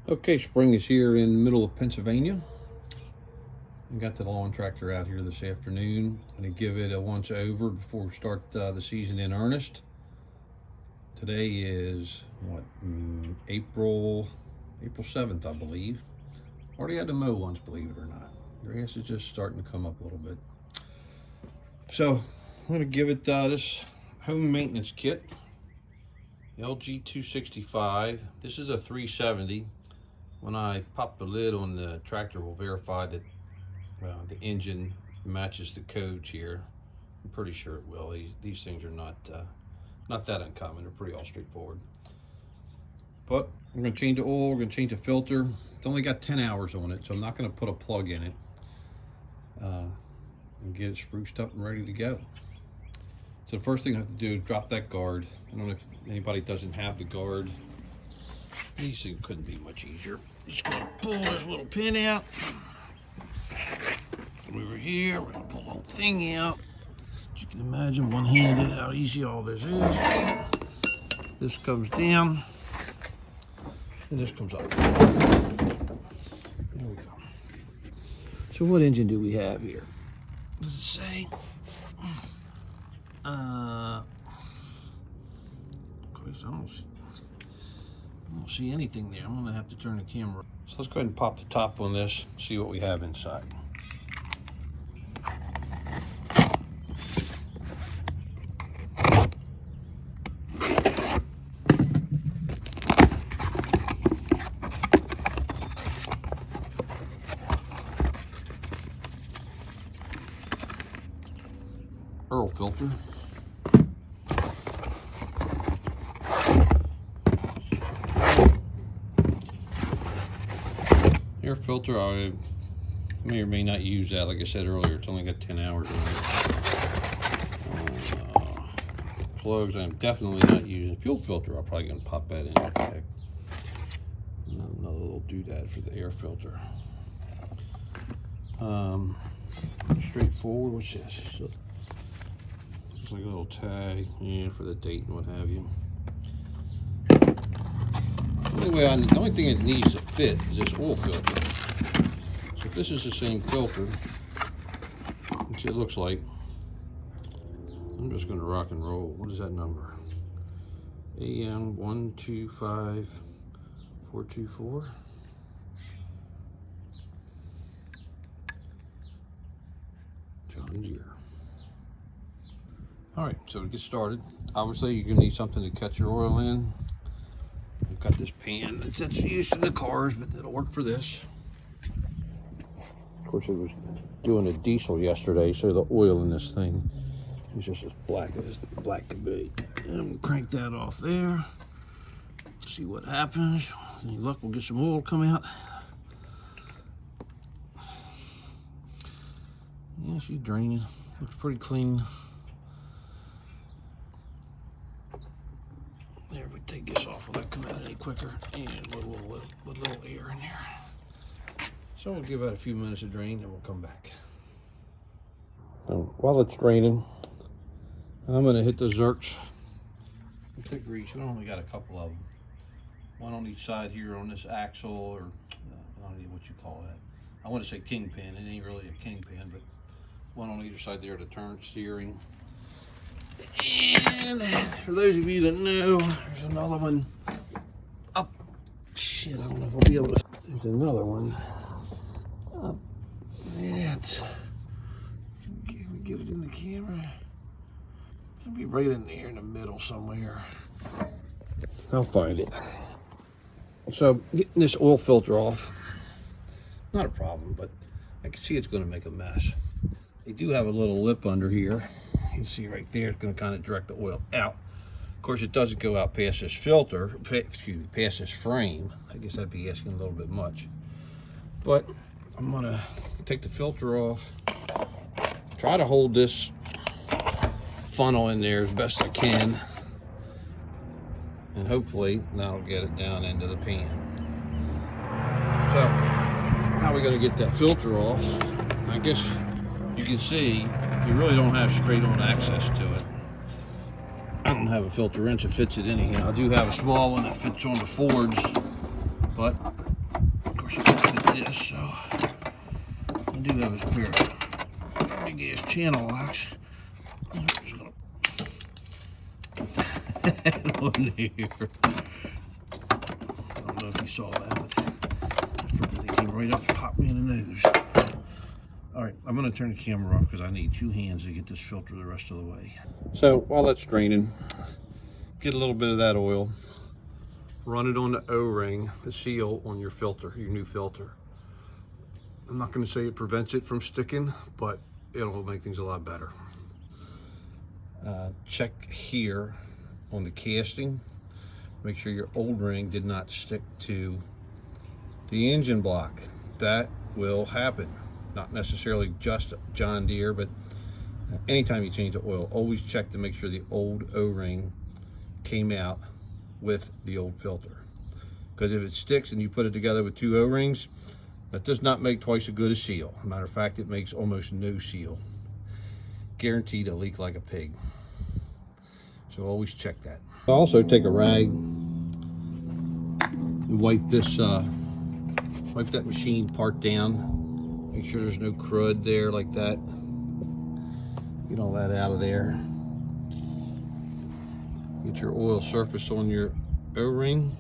Okay, spring is here in the middle of Pennsylvania. I got the lawn tractor out here this afternoon. I'm going to give it a once over before we start the season in earnest. Today is what, April 7th, I believe. Already had to mow once, believe it or not. Grass is just starting to come up a little bit. So I'm going to give it this home maintenance kit, LG265. This is a 370. When I pop the lid on the tractor, we'll verify that the engine matches the codes here. I'm pretty sure it will. These things are not that uncommon. They're pretty all straightforward. But we're going to change the oil. We're going to change the filter. It's only got 10 hours on it, so I'm not going to put a plug in it. And get it spruced up and ready to go. So the first thing I have to do is drop that guard. I don't know if anybody doesn't have the guard. These things couldn't be much easier. Just gonna pull this little pin out. Over here, we're gonna pull the whole thing out. As you can imagine, one-handed, how easy all this is. This comes down, and this comes up. There we go. So what engine do we have here? Does it say? Of course, I don't see anything there. I'm gonna have to turn the camera. So let's go ahead and pop the top on this, see what we have inside. Oil filter. Air filter, I may or may not use that. Like I said earlier, it's only got 10 hours on it. Plugs, I'm definitely not using. Fuel filter, I'm probably going to pop that in. Okay. Another little doodad for the air filter. Straightforward. What's this? It's like a little tag, yeah, for the date and what have you. The only thing it needs to fit is this oil filter. So if this is the same filter, which it looks like, I'm just going to rock and roll. What is that number? AM125424. John Deere. All right, so to get started, obviously you're going to need something to cut your oil in. I've got this pan that's used in the cars, but it'll work for this. Of course, it was doing a diesel yesterday, so the oil in this thing is just as black as black could be. And I'm gonna crank that off there. See what happens. Any luck, we'll get some oil come out. Yeah, she's draining. Looks pretty clean. There, if we take this off, will that come out any quicker? And with a little air in there. So we'll give that a few minutes of drain, and we'll come back. While it's draining, I'm going to hit the zerks with the grease. We only got a couple of them. One on each side here on this axle, or I don't know what you call that. I want to say kingpin. It ain't really a kingpin, but one on either side there to turn steering. And for those of you that know, there's another one up. Shit, I don't know if I'll be able to. There's another one up. That. Can we get it in the camera? It'll be right in there in the middle somewhere. I'll find it. So getting this oil filter off, not a problem, but I can see it's going to make a mess. They do have a little lip under here. You can see right there, it's going to kind of direct the oil out. Of course, it doesn't go out past this filter, past this frame. I guess that'd be asking a little bit much. But I'm going to take the filter off, try to hold this funnel in there as best I can, and hopefully that'll get it down into the pan. So, how are we going to get that filter off? I guess you can see you really don't have straight on access to it. I don't have a filter wrench that fits it anyhow. I do have a small one that fits on the Fords, but fit this, so I do have a pair of big ass channel locks. I'm just gonna put that on there. I don't know if you saw that, but they came right up and popped me in the nose. All right, I'm gonna turn the camera off because I need 2 hands to get this filter the rest of the way. So while that's draining, get a little bit of that oil, run it on the O-ring, the seal on your filter, your new filter. I'm not gonna say it prevents it from sticking, but it'll make things a lot better. Check here on the casting. Make sure your old ring did not stick to the engine block. That will happen. Not necessarily just John Deere, but anytime you change the oil, always check to make sure the old O-ring came out with the old filter. Because if it sticks and you put it together with 2 O-rings, that does not make twice as good a seal. Matter of fact, it makes almost no seal. Guaranteed to leak like a pig. So always check that. Also take a rag and wipe this, wipe that machine part down. Make sure there's no crud there like that. Get all that out of there. Get your oil surface on your O-ring.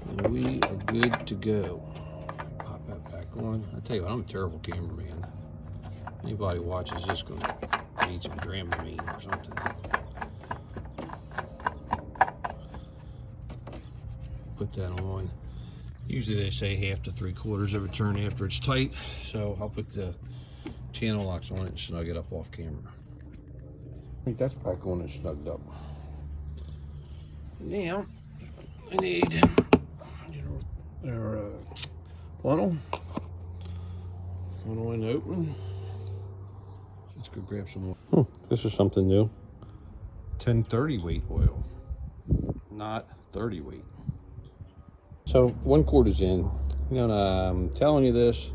And we are good to go. Pop that back on. I tell you what, I'm a terrible cameraman. Anybody watches this gonna need some Dramamine or something. Put that on. Usually they say 1/2 to 3/4 of a turn after it's tight, so I'll put the channel locks on it and snug it up off camera. I think that's back on and snugged up. Now I need our funnel and open. Let's go grab some oil. This is something new. 1030 weight oil, not 30 weight. So 1 quart is in. You know, I'm telling you this,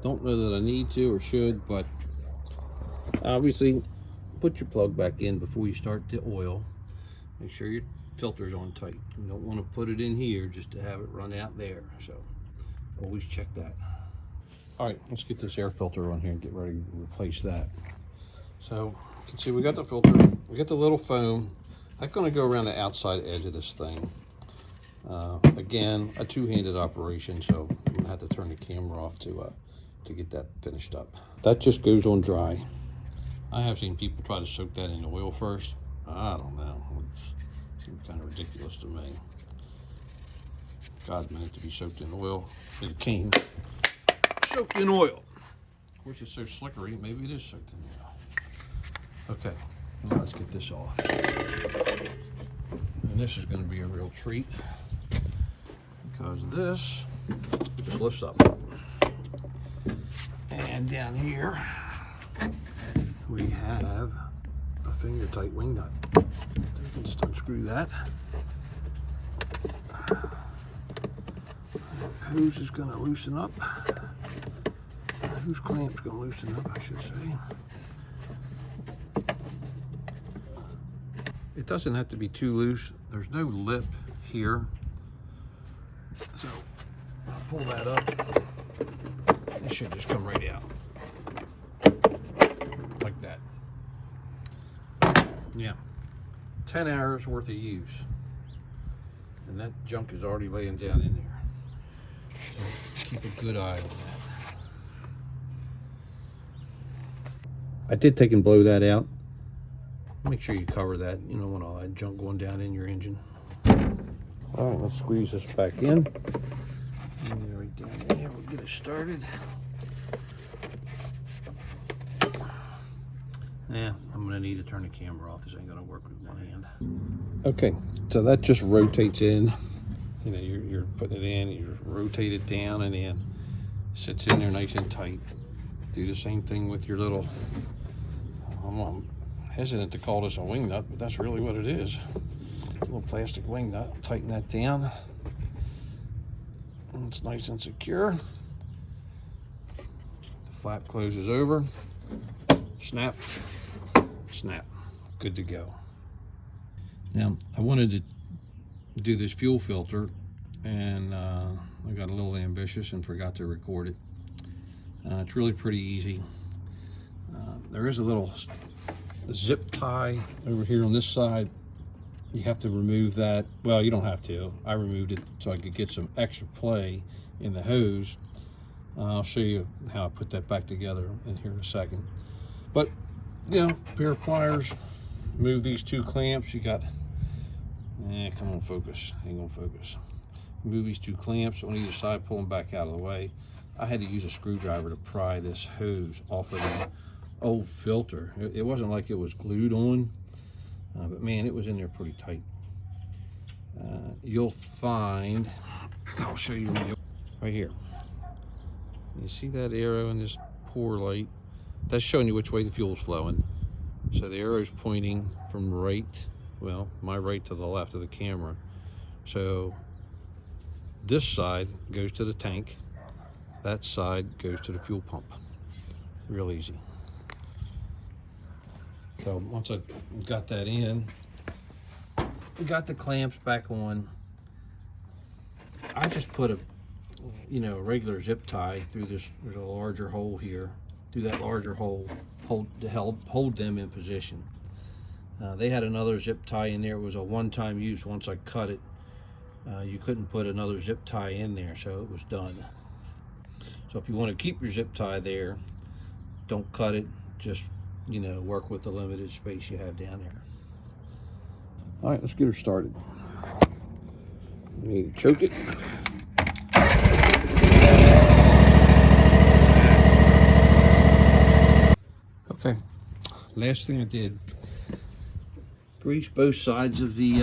don't know that I need to or should, but obviously put your plug back in before you start the oil. Make sure your filter's on tight. You don't want to put it in here just to have it run out there, so always check that. All right, let's get this air filter on here and get ready to replace that. So you can see we got the filter, we got the little foam. That's going to go around the outside edge of this thing. Again, a 2-handed operation, so I'm gonna have to turn the camera off to get that finished up. That just goes on dry. I have seen people try to soak that in oil first. I don't know. It seems kind of ridiculous to me. God meant it to be soaked in oil. It came soaked in oil. Of course, it's so slickery. Maybe it is soaked in oil. Okay, now let's get this off. And this is going to be a real treat, because this just lifts up. And down here we have a finger tight wing nut. You can just unscrew that. The hose is going to loosen up. The hose clamp's going to loosen up, I should say. It doesn't have to be too loose. There's no lip here. So I'll pull that up. It should just come right out. Like that. Yeah. 10 hours worth of use. And that junk is already laying down in there. So keep a good eye on that. I did take and blow that out. Make sure you cover that. You don't want all that junk going down in your engine. All right, let's squeeze this back in. And right down there, we'll get it started. Yeah, I'm gonna need to turn the camera off. This ain't gonna work with one hand. Okay, so that just rotates in. You know, you're putting it in, you just rotate it down, and then sits in there nice and tight. Do the same thing with your little, I'm hesitant to call this a wing nut, but that's really what it is. A little plastic wing nut. Tighten that down. And it's nice and secure. The flap closes over. Snap. Snap. Good to go. Now, I wanted to do this fuel filter and I got a little ambitious and forgot to record it. It's really pretty easy. There is a little zip tie over here on this side. You have to remove that. Well, you don't have to. I removed it so I could get some extra play in the hose. I'll show you how I put that back together in here in a second. But, you know, pair of pliers, move these two clamps. You got, come on, focus. Ain't gonna focus. Move these two clamps on either side, pull them back out of the way. I had to use a screwdriver to pry this hose off of the old filter. It wasn't like it was glued on, but man, it was in there pretty tight. You'll find, I'll show you right here. You see that arrow in this pour light? That's showing you which way the fuel's flowing. So the arrow's pointing from right, well, my right to the left of the camera. So this side goes to the tank. That side goes to the fuel pump. Real easy. So once I got that in, we got the clamps back on. I just put a, you know, regular zip tie through this. There's a larger hole here. Through that larger hole, hold them in position. They had another zip tie in there. It was a one-time use. Once I cut it, you couldn't put another zip tie in there, so it was done. So if you want to keep your zip tie there, don't cut it. Just, you know, work with the limited space you have down there. All right, let's get her started. We need to choke it. Okay, last thing I did, grease both sides of the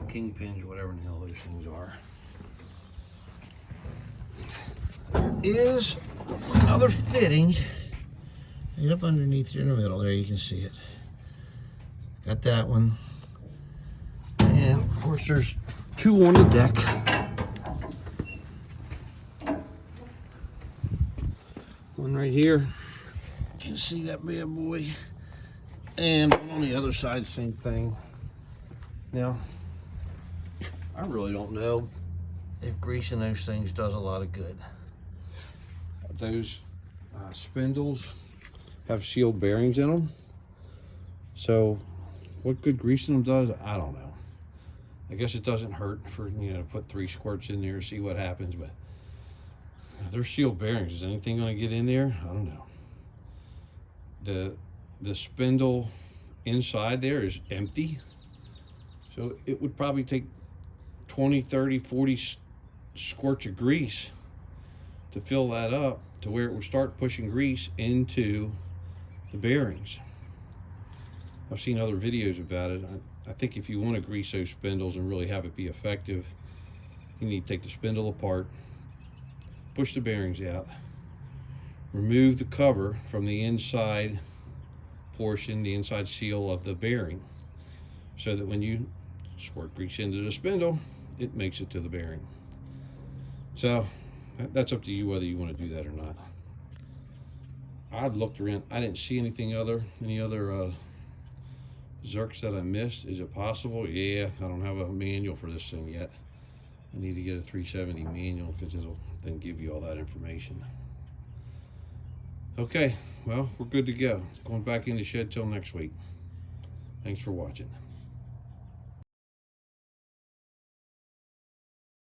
kingpins, whatever the hell those things are. There is another fitting right up underneath here in the middle. There, you can see it. Got that one. And of course there's two on the deck. One right here. You can see that bad boy. And on the other side, same thing. Now, I really don't know if greasing those things does a lot of good. Those spindles have sealed bearings in them. So what good greasing them does, I don't know. I guess it doesn't hurt for, you know, to put 3 squirts in there, see what happens, but they're sealed bearings. Is anything going to get in there? I don't know. The spindle inside there is empty. So it would probably take 20, 30, 40 squirts of grease to fill that up to where it would start pushing grease into the bearings. I've seen other videos about it. I think if you want to grease those spindles and really have it be effective, you need to take the spindle apart, push the bearings out, remove the cover from the inside portion, the inside seal of the bearing, so that when you squirt grease into the spindle, it makes it to the bearing. So that's up to you whether you want to do that or not. I looked around, I didn't see any other Zerks that I missed. Is it possible? Yeah, I don't have a manual for this thing yet. I need to get a 370 manual because it'll then give you all that information. Okay, well, we're good to go. Going back in the shed till next week. Thanks for watching.